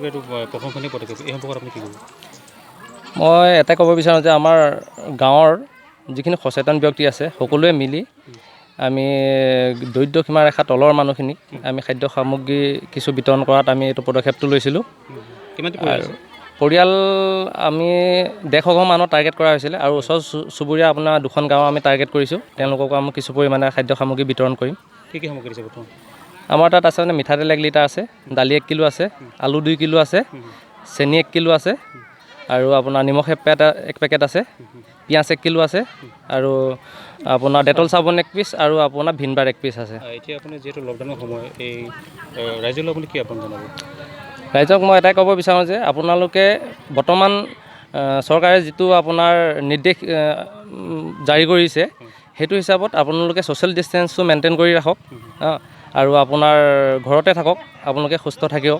এইটো প্ৰশংসনীয় পদক্ষেপ এই সম্পৰ্কত আপুনি কি ক'ব? মই এটাই ক'ব বিচাৰোঁ যে আমাৰ গাঁৱৰ যিখিনি সচেতন ব্যক্তি আছে সকলোৱে মিলি আমি দৰিদ্ৰ সীমাৰেখা তলৰ মানুহখিনিক আমি খাদ্য সামগ্ৰী কিছু বিতৰণ কৰাত আমি এইটো পদক্ষেপটো লৈছিলোঁ। কিমানটো পৰিয়াল আৰু পৰিয়াল আমি 150 ঘৰ মানুহ টাৰ্গেট কৰা হৈছিলে আৰু ওচৰ চুবুৰীয়া আপোনাৰ 2খন গাঁও আমি টাৰ্গেট কৰিছোঁ। তেওঁলোককো আমি কিছু পৰিমাণে খাদ্য সামগ্ৰী বিতৰণ কৰিম। কি কি সামগ্ৰী দিছে বৰ্তমান? আমাৰ তাত আছে মানে মিঠাতেল 1 লিটাৰ আছে, দালি 1 কিলো আছে, আলু 2 কিলো আছে, চেনি 1 কিলো আছে আৰু আপোনাৰ নিমখ 1 পেকেট আছে, পিঁয়াজ 1 কিলো আছে আৰু আপোনাৰ ডেটল চাবোন 1 পিচ আৰু আপোনাৰ ভিনবাৰ 1 পিচ আছে। এতিয়া আপুনি যিহেতু লকডাউনৰ সময় এই ৰাইজলৈ আপুনি কি আহ্বান জনাব? ৰাইজক মই এটাই ক'ব বিচাৰোঁ যে আপোনালোকে বৰ্তমান চৰকাৰে যিটো আপোনাৰ নিৰ্দেশ জাৰি কৰিছে সেইটো হিচাপত আপোনালোকে ছ'চিয়েল ডিষ্টেঞ্চটো মেইনটেইন কৰি ৰাখক আৰু আপোনাৰ ঘৰতে থাকক, আপোনালোকে সুস্থ থাকিব।